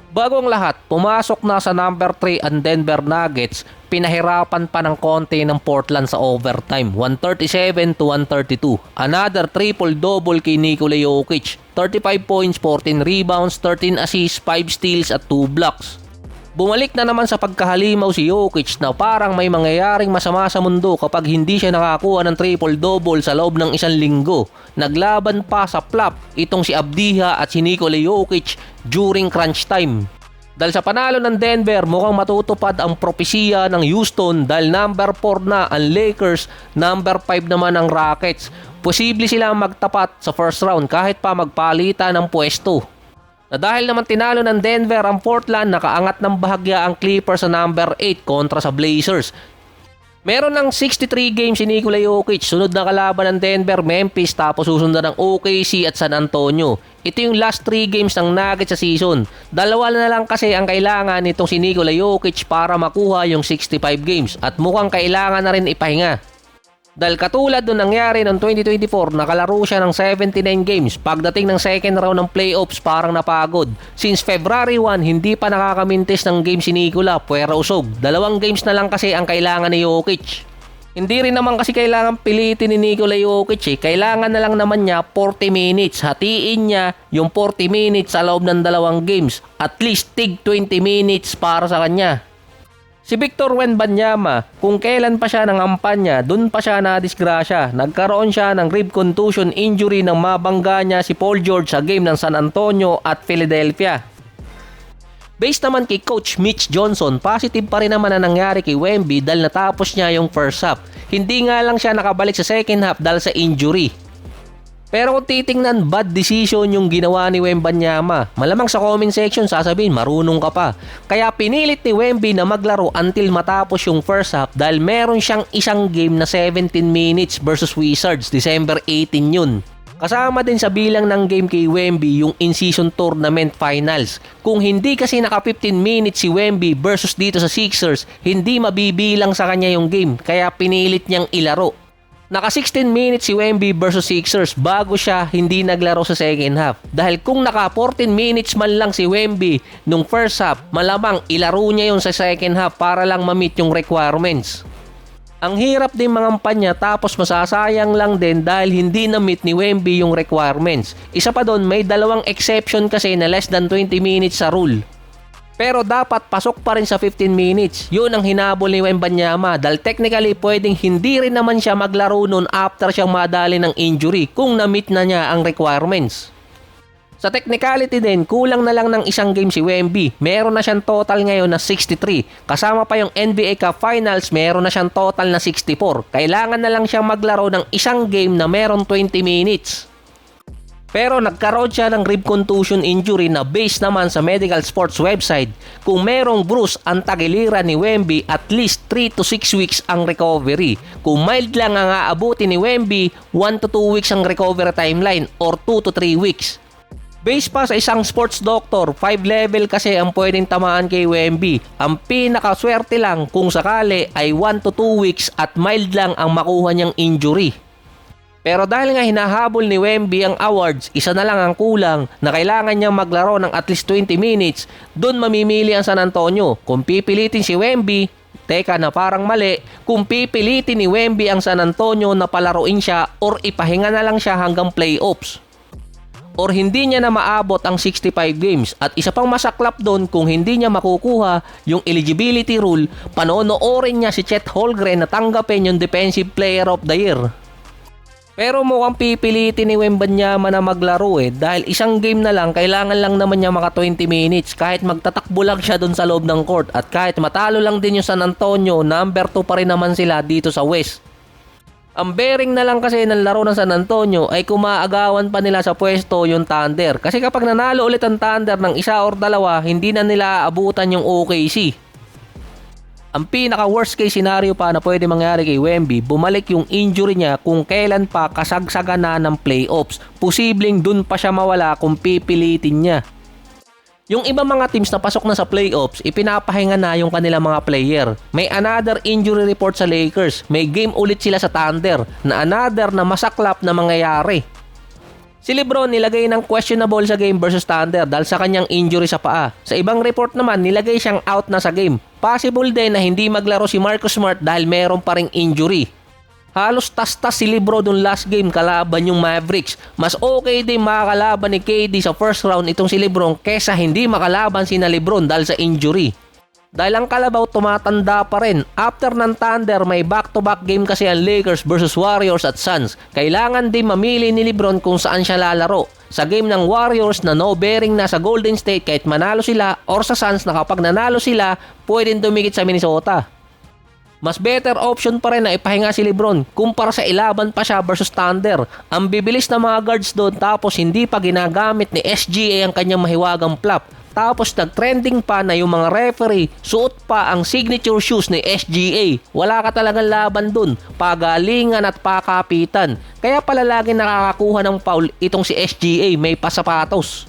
Bago ang lahat, pumasok na sa number 3 ang Denver Nuggets, pinahirapan pa ng konti ng Portland sa overtime, 137-132. Another triple-double kay Nikola Jokic, 35 points, 14 rebounds, 13 assists, 5 steals at 2 blocks. Bumalik na naman sa pagkahalimaw si Jokic na parang may mangyayaring masama sa mundo kapag hindi siya nakakuha ng triple-double sa loob ng isang linggo. Naglaban pa sa flop itong si Avdija at si Nikola Jokic during crunch time. Dahil sa panalo ng Denver, mukhang matutupad ang propesiya ng Houston dahil number 4 na ang Lakers, number 5 naman ang Rockets. Posible silang magtapat sa first round kahit pa magpalitan ng pwesto. Na dahil naman tinalo ng Denver ang Portland, nakaangat ng bahagya ang Clippers sa number 8 kontra sa Blazers. Meron ng 63 games si Nikola Jokic, sunod na kalaban ng Denver, Memphis, tapos susundan ng OKC at San Antonio. Ito yung last 3 games ng Nuggets sa season. Dalawa na lang kasi ang kailangan nitong si Nikola Jokic para makuha yung 65 games at mukhang kailangan na rin ipahinga. Dahil katulad nung nangyari noong 2024, nakalaro siya ng 79 games. Pagdating ng second round ng playoffs, parang napagod. Since February 1, hindi pa nakakamintis ng game si Nikola, puwera usog. 2 games na lang kasi ang kailangan ni Jokic. Hindi rin naman kasi kailangan pilitin ni Nikola Jokic Kailangan na lang naman niya 40 minutes. Hatiin niya yung 40 minutes sa loob ng 2 games. At least tig 20 minutes para sa kanya. Si Victor Wembanyama, kung kailan pa siya nangampanya, dun pa siya nadisgrasya. Nagkaroon siya ng rib contusion injury nang mabangga niya si Paul George sa game ng San Antonio at Philadelphia. Based naman kay Coach Mitch Johnson, positive pa rin naman ang nangyari kay Wemby dahil natapos niya yung first half. Hindi nga lang siya nakabalik sa second half dahil sa injury. Pero kung titingnan, bad decision yung ginawa ni Wembanyama. Malamang sa comment section sasabihin, marunong ka pa. Kaya pinilit ni Wemby na maglaro until matapos yung first half dahil meron siyang isang game na 17 minutes versus Wizards, December 18 yun. Kasama din sa bilang ng game kay Wemby yung in-season tournament finals. Kung hindi kasi naka 15 minutes si Wemby versus dito sa Sixers, hindi mabibilang sa kanya yung game. Kaya pinilit niyang ilaro. Naka 16 minutes si Wemby versus Sixers bago siya hindi naglaro sa second half. Dahil kung naka 14 minutes man lang si Wemby nung first half, malamang ilaro niya yun sa second half para lang ma-meet yung requirements. Ang hirap din mangampanya tapos masasayang lang din dahil hindi na-meet ni Wemby yung requirements. Isa pa doon, may 2 exception kasi na less than 20 minutes sa rule. Pero dapat pasok pa rin sa 15 minutes. Yun ang hinabol ni Wembanyama dahil technically pwedeng hindi rin naman siya maglaro nun after siyang madali ng injury kung na-meet na niya ang requirements. Sa technicality din, kulang na lang ng isang game si Wemby. Meron na siyang total ngayon na 63. Kasama pa yung NBA Cup Finals, meron na siyang total na 64. Kailangan na lang siyang maglaro ng isang game na meron 20 minutes. Pero nagkaroon siya ng rib contusion injury na based naman sa medical sports website. Kung merong bruise ang tagiliran ni Wemby, at least 3 to 6 weeks ang recovery. Kung mild lang ang aabuti ni Wemby, 1 to 2 weeks ang recovery timeline or 2 to 3 weeks. Based pa sa isang sports doctor, 5 level kasi ang pwedeng tamaan kay Wemby. Ang pinakaswerte lang kung sakali ay 1 to 2 weeks at mild lang ang makuha niyang injury. Pero dahil nga hinahabol ni Wemby ang awards, isa na lang ang kulang na kailangan niyang maglaro ng at least 20 minutes, dun mamimili ang San Antonio. Kung pipilitin si Wemby, teka na parang mali, kung pipilitin ni Wemby ang San Antonio na palaruin siya or ipahinga na lang siya hanggang playoffs. Or hindi niya na maabot ang 65 games. At isa pang masaklap doon, kung hindi niya makukuha yung eligibility rule, panonoorin niya si Chet Holmgren na tanggapin yung Defensive Player of the Year. Pero mukhang pipilitin ni Wembanyama na maglaro dahil isang game na lang, kailangan lang naman niya maka 20 minutes kahit magtatakbo lang siya doon sa loob ng court at kahit matalo lang din yung San Antonio, number 2 pa rin naman sila dito sa West. Ang bearing na lang kasi ng laro ng San Antonio ay kumaagawan pa nila sa pwesto yung Thunder kasi kapag nanalo ulit ang Thunder ng isa or dalawa, hindi na nila aabutan yung OKC. Ang pinaka worst case scenario pa na pwede mangyari kay Wemby, bumalik yung injury niya kung kailan pa kasagsagan na ng playoffs. Posibleng dun pa siya mawala kung pipilitin niya. Yung iba mga teams na pasok na sa playoffs, ipinapahinga na yung kanilang mga player. May another injury report sa Lakers. May game ulit sila sa Thunder na another na masaklap na mangyayari. Si Lebron nilagay ng questionable sa game versus Thunder dahil sa kanyang injury sa paa. Sa ibang report naman, nilagay siyang out na sa game. Possible din na hindi maglaro si Marcus Smart dahil meron pa ring injury. Halos tas-tas si Lebron dun last game kalaban yung Mavericks. Mas okay din makakalaban ni KD sa first round itong si Lebron kesa hindi makalaban si na Lebron dahil sa injury. Dahil ang kalabaw tumatanda pa rin. After ng Thunder, may back-to-back game kasi ang Lakers versus Warriors at Suns. Kailangan din mamili ni Lebron kung saan siya lalaro. Sa game ng Warriors na no bearing na sa Golden State kahit manalo sila, or sa Suns na kapag nanalo sila, pwedeng dumikit sa Minnesota. Mas better option pa rin na ipahinga si Lebron kumpara sa ilaban pa siya versus Thunder. Ang bibilis na mga guards doon tapos hindi pa ginagamit ni SGA ang kanyang mahiwagang flop. Tapos nag-trending pa na yung mga referee suot pa ang signature shoes ni SGA. Wala ka talagang laban dun, pagalingan at pakapitan. Kaya pala lagi nakakakuha ng foul itong si SGA, may pasapatos.